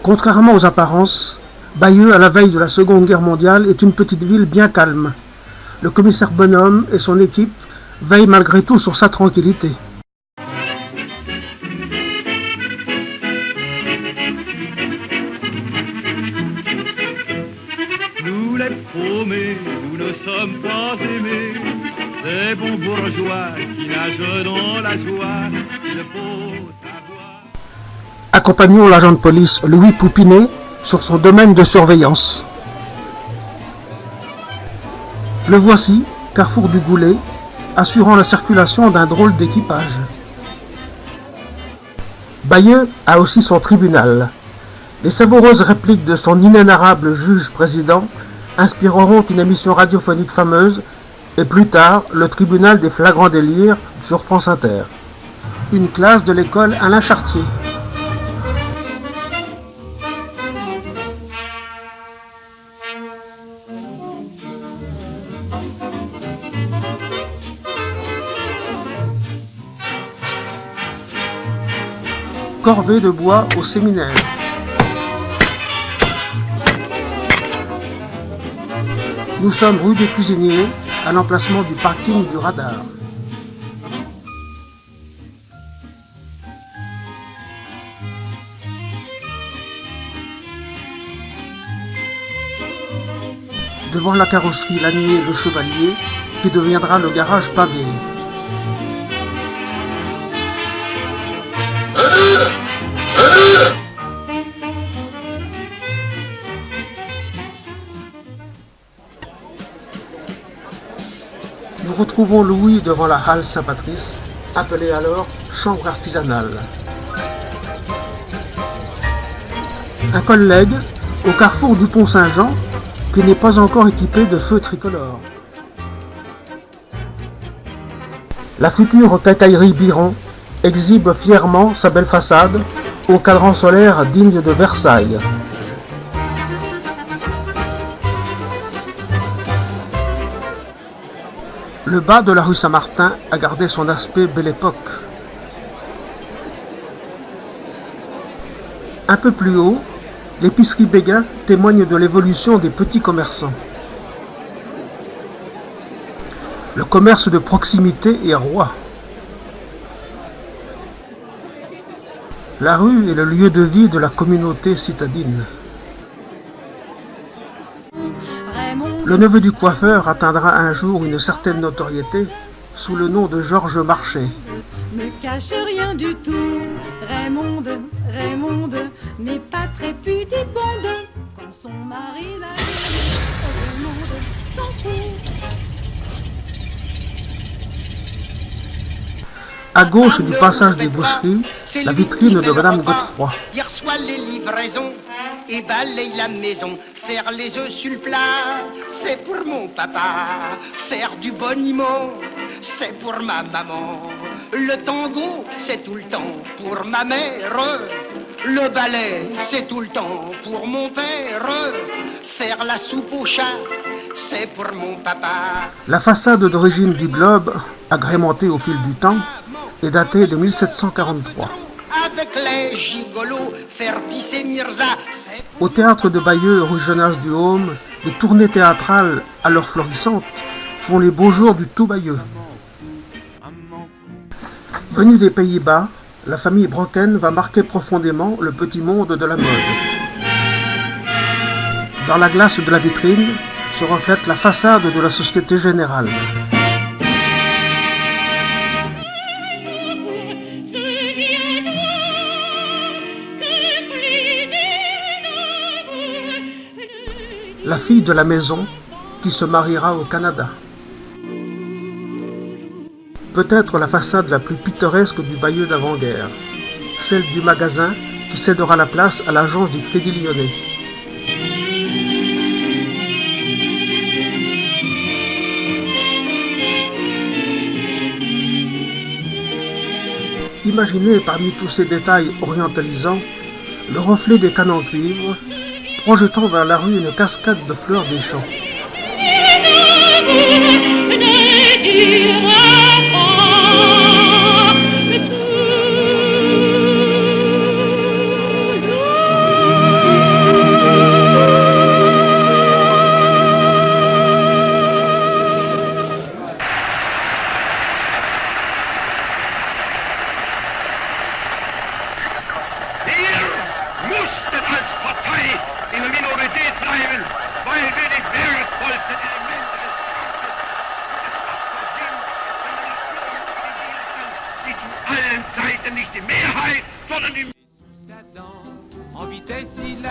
Contrairement aux apparences, Bayeux, à la veille de la Seconde Guerre mondiale, est une petite ville bien calme. Le commissaire Bonhomme et son équipe veillent malgré tout sur sa tranquillité. Nous les paumés, nous ne sommes pas aimés, ces bons bourgeois qui nagent dans la joie, il faut savoir. Accompagnons l'agent de police Louis Poupinet sur son domaine de surveillance. Le voici, carrefour du Goulet, assurant la circulation d'un drôle d'équipage. Bayeux a aussi son tribunal. Les savoureuses répliques de son inénarrable juge-président inspireront une émission radiophonique fameuse et plus tard le tribunal des flagrants délires sur France Inter. Une classe de l'école Alain Chartier. Corvée de bois au séminaire. Nous sommes rue des Cuisiniers, à l'emplacement du parking du radar. Devant la carrosserie Lanier Le Chevalier, qui deviendra le garage pavé. Nous retrouvons Louis devant la halle Saint-Patrice, appelée alors chambre artisanale. Un collègue au carrefour du Pont Saint-Jean qui n'est pas encore équipé de feux tricolores. La future quincaillerie Biron exhibe fièrement sa belle façade au cadran solaire digne de Versailles. Le bas de la rue Saint-Martin a gardé son aspect Belle Époque. Un peu plus haut, l'épicerie Béguin témoigne de l'évolution des petits commerçants. Le commerce de proximité est roi. La rue est le lieu de vie de la communauté citadine. Le neveu du coiffeur atteindra un jour une certaine notoriété sous le nom de Georges Marchais. Ne cache rien du tout, Raymond n'est pas très pudibonde. Quand son mari l'a dit, Raymond s'en fout. À gauche du passage des boucheries, la vitrine de Madame Godefroy. Il reçoit les livraisons et balaye la maison. Faire les œufs sur le plat, c'est pour mon papa. Faire du boniment, c'est pour ma maman. Le tango, c'est tout le temps pour ma mère. Le ballet, c'est tout le temps pour mon père. Faire la soupe au chat, c'est pour mon papa. La façade d'origine du globe, agrémentée au fil du temps, est datée de 1743. Avec les gigolos, faire pisser Mirza. Au théâtre de Bayeux, rue Jonas-du-Haume, les tournées théâtrales, alors florissantes, font les beaux jours du tout Bayeux. Venue des Pays-Bas, la famille Brocken va marquer profondément le petit monde de la mode. Dans la glace de la vitrine se reflète la façade de la Société Générale. La fille de la maison qui se mariera au Canada. Peut-être la façade la plus pittoresque du Bayeux d'avant-guerre, celle du magasin qui cédera la place à l'agence du Crédit Lyonnais. Imaginez parmi tous ces détails orientalisants le reflet des cannes en cuivre, projetant vers la rue une cascade de fleurs des champs.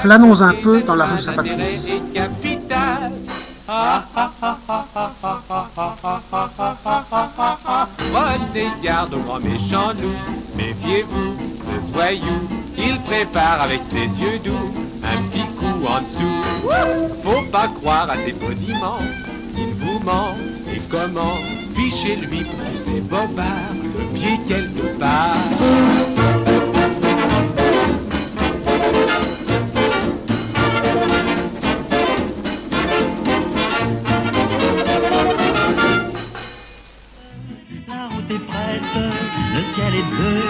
Flânons un peu dans la rue Saint-Patrice. Prenez garde aux grands méchants loups, méfiez-vous de ce voyou, il prépare avec ses yeux doux un petit coup en dessous. Faut pas croire à ses boniments, il vous ment, et comment? Fichez-lui pour tous ces bobards, le pied quelque part. Le ciel est bleu,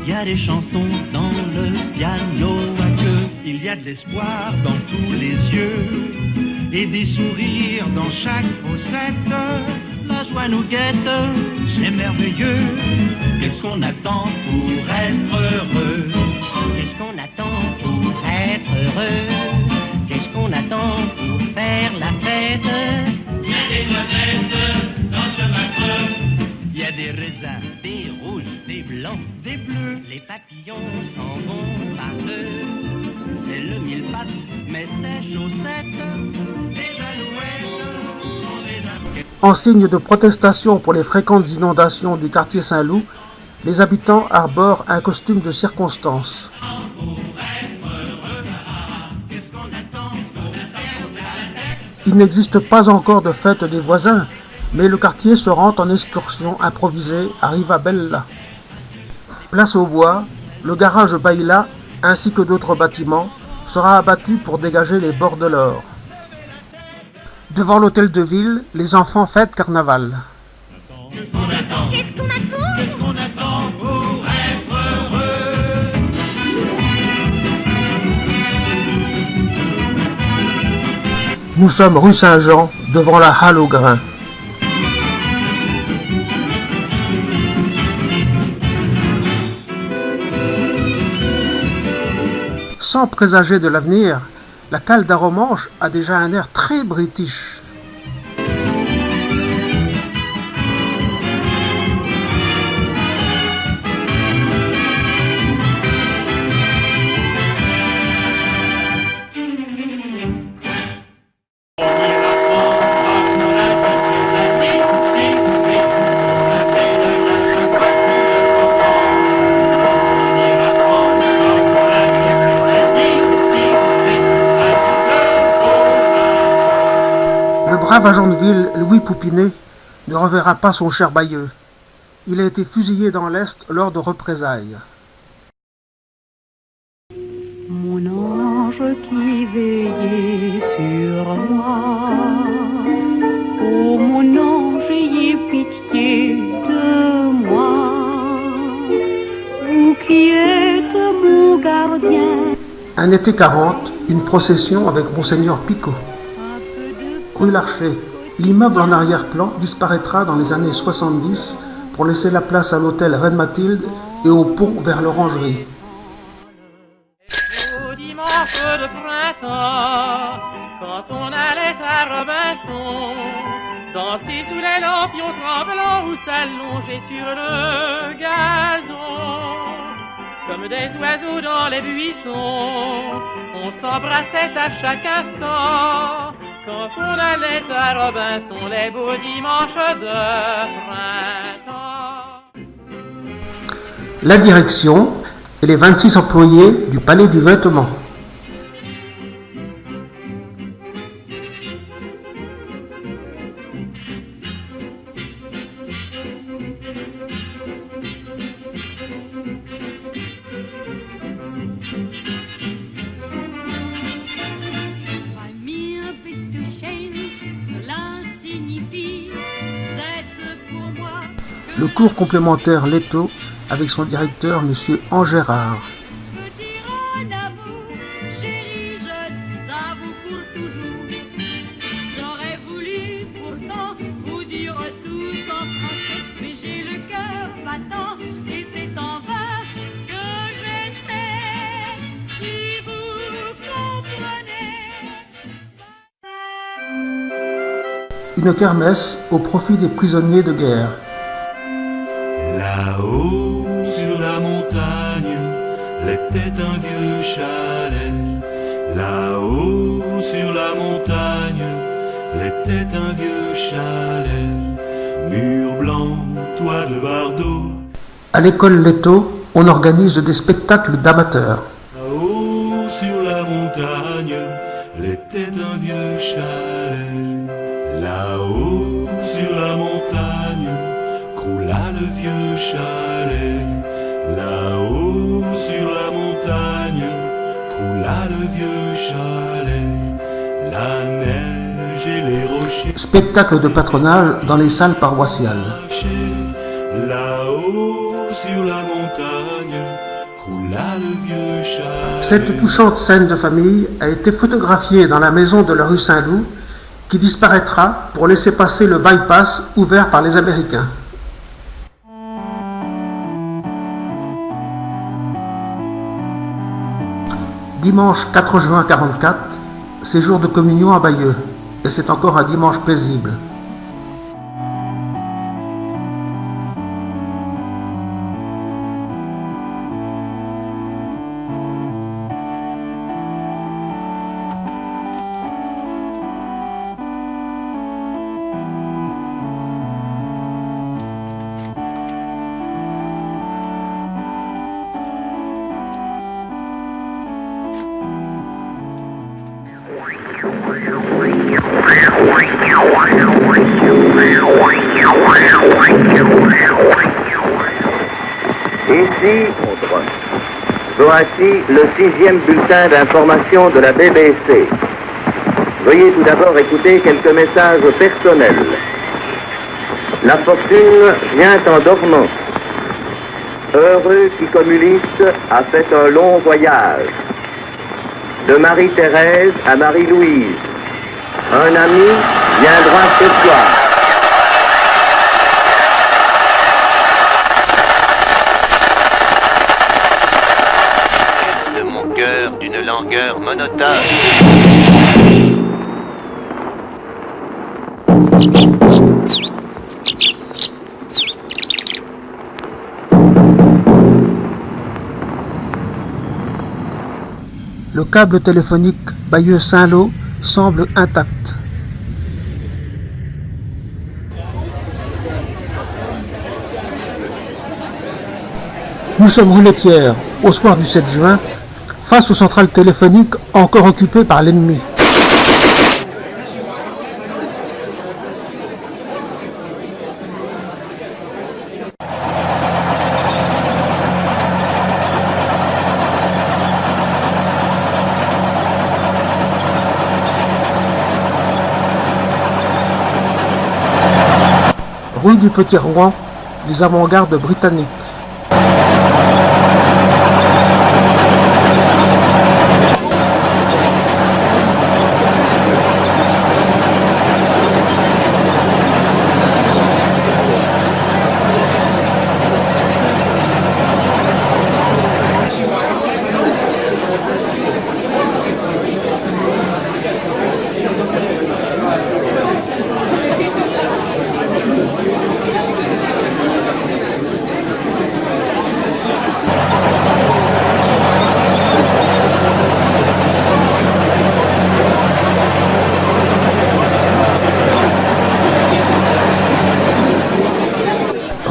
il y a des chansons dans le piano à queue. Il y a de l'espoir dans tous les yeux et des sourires dans chaque fossette. La joie nous guette, c'est merveilleux. Qu'est-ce qu'on attend pour être heureux? Qu'est-ce qu'on attend pour être heureux? Qu'est-ce qu'on attend pour faire la fête? Il y a des noisettes dans ce macreux. Il y a des raisins, des rouges, des blancs, des bleus. Les papillons s'en vont par deux. Et le mille-pattes met ses chaussettes. Les alouettes sont des inscrits. En signe de protestation pour les fréquentes inondations du quartier Saint-Loup, les habitants arborent un costume de circonstance. Il n'existe pas encore de fête des voisins, mais le quartier se rend en excursion improvisée à Rivabella. Place au bois, le garage Baïla, ainsi que d'autres bâtiments, sera abattu pour dégager les bords de l'or. Devant l'hôtel de ville, les enfants fêtent carnaval. Qu'est-ce qu'on attend? Qu'est-ce qu'on attend pour être heureux? Nous sommes rue Saint-Jean, devant la halle aux grains. Sans présager de l'avenir, la cale d'Aromanche a déjà un air très british. Le brave agent de ville, Louis Poupinet, ne reverra pas son cher Bayeux. Il a été fusillé dans l'Est lors de représailles. Mon ange qui veillait sur moi, oh mon ange, ayez pitié de moi, vous qui êtes mon gardien. Un été 40, une procession avec Monseigneur Picot. Rue Larcher, l'immeuble en arrière-plan disparaîtra dans les années 70 pour laisser la place à l'hôtel Reine-Mathilde et au pont vers l'Orangerie. Au dimanche de printemps, quand on allait à Robinson, danser sous les lampions tremblants ou s'allonger sur le gazon, comme des oiseaux dans les buissons, on s'embrassait à chaque instant. Quand on allait à Robinson, les beaux dimanches de printemps. La direction et les 26 employés du Palais du Vêtement. Le cours complémentaire Leto avec son directeur, M. Angérard. J'aurais voulu pourtant vous dire tout en français, mais j'ai le cœur battant et c'est en vain que j'essaie, si vous comprenez. Une kermesse au profit des prisonniers de guerre. Là-haut sur la la montagne, l'était un vieux chalet. Là-haut sur la montagne, l'était un vieux chalet. Mur blanc, toit de bardeaux. À l'école Leto, on organise des spectacles d'amateurs. Là-haut sur la montagne, l'était un vieux chalet. Là-haut sur la montagne, croula le vieux chalet. Là-haut sur la montagne, croula le vieux chalet. La neige et les rochers. Spectacle de patronage dans les salles paroissiales. Là-haut sur la montagne, croula le vieux chalet. Cette touchante scène de famille a été photographiée dans la maison de la rue Saint-Loup, qui disparaîtra pour laisser passer le bypass ouvert par les Américains. Dimanche 4 juin 1944, c'est jour de communion à Bayeux, et c'est encore un dimanche paisible. Ici, voici le 6e bulletin d'information de la BBC. Veuillez tout d'abord écouter quelques messages personnels. La fortune vient en dormant. Heureux qui communiste a fait un long voyage. De Marie-Thérèse à Marie-Louise. Un ami viendra ce soir. Perce mon cœur d'une langueur monotone. Le câble téléphonique Bayeux-Saint-Lô semble intact. Nous sommes rue Laitière, au soir du 7 juin, face aux centrales téléphoniques encore occupées par l'ennemi. Rue du Petit Rouen, les avant-gardes britanniques.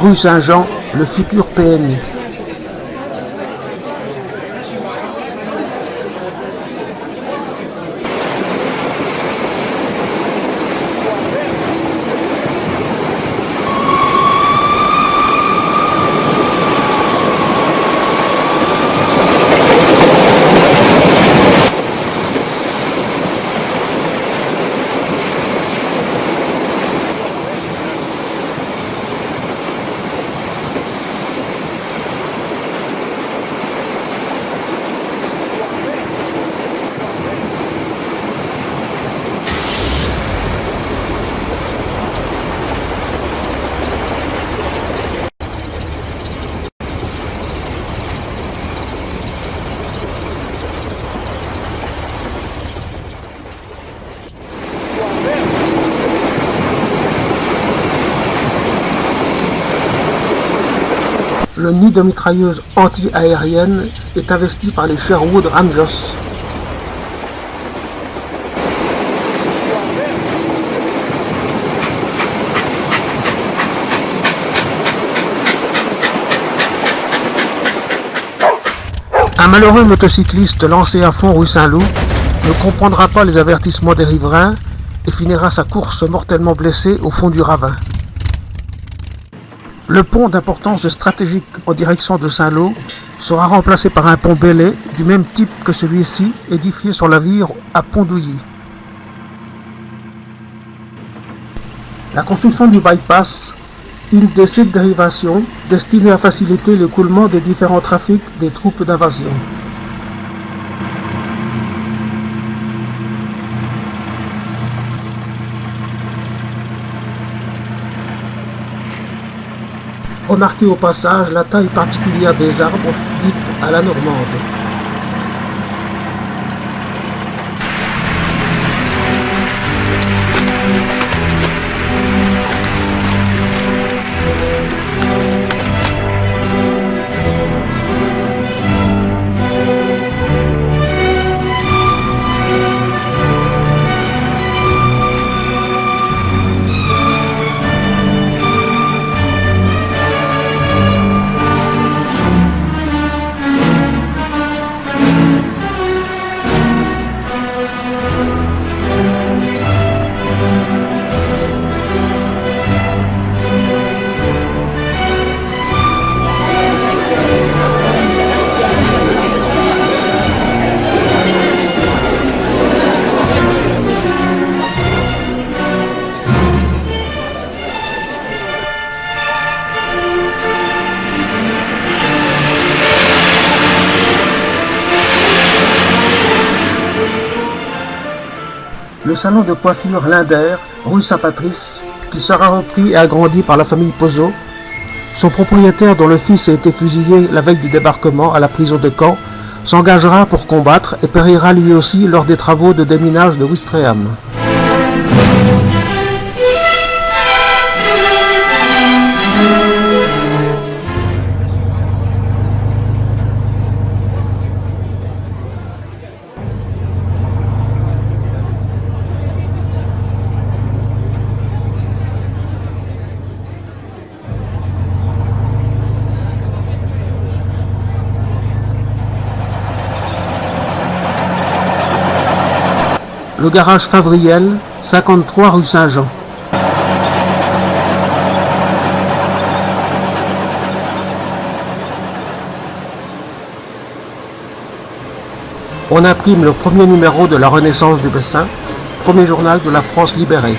Rue Saint-Jean, le futur PMI. le nid de mitrailleuses anti-aériennes est investi par les Sherwood Rangers. Un malheureux motocycliste lancé à fond rue Saint-Loup ne comprendra pas les avertissements des riverains et finira sa course mortellement blessé au fond du ravin. Le pont d'importance stratégique en direction de Saint-Lô sera remplacé par un pont Bellay du même type que celui-ci, édifié sur la Vire à Pont-Douilly. La construction du bypass, une des 7 dérivations destinées à faciliter l'écoulement des différents trafics des troupes d'invasion. Remarquez au passage la taille particulière des arbres, dite à la normande. Le salon de coiffure Linder, rue Saint-Patrice, qui sera repris et agrandi par la famille Pozzo. Son propriétaire, dont le fils a été fusillé la veille du débarquement à la prison de Caen, s'engagera pour combattre et périra lui aussi lors des travaux de déminage de Ouistreham. Le garage Favriel, 53 rue Saint-Jean. On imprime le premier numéro de la Renaissance du Bessin, premier journal de la France libérée.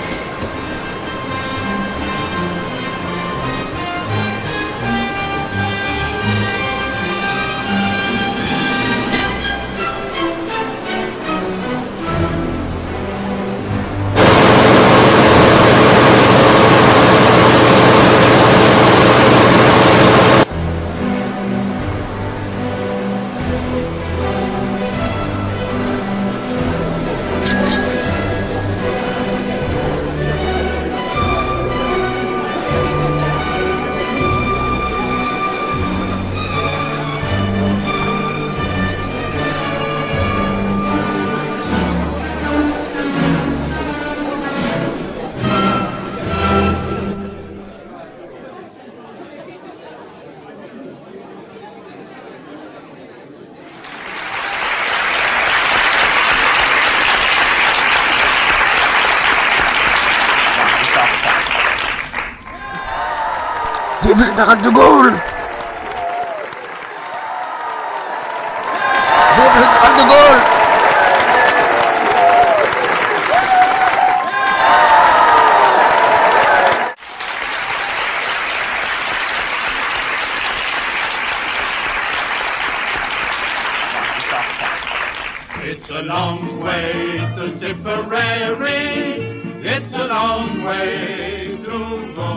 Vive le général de Gaulle! Vive le général de Gaulle! It's a long way to Tipperary. It's a long way to go.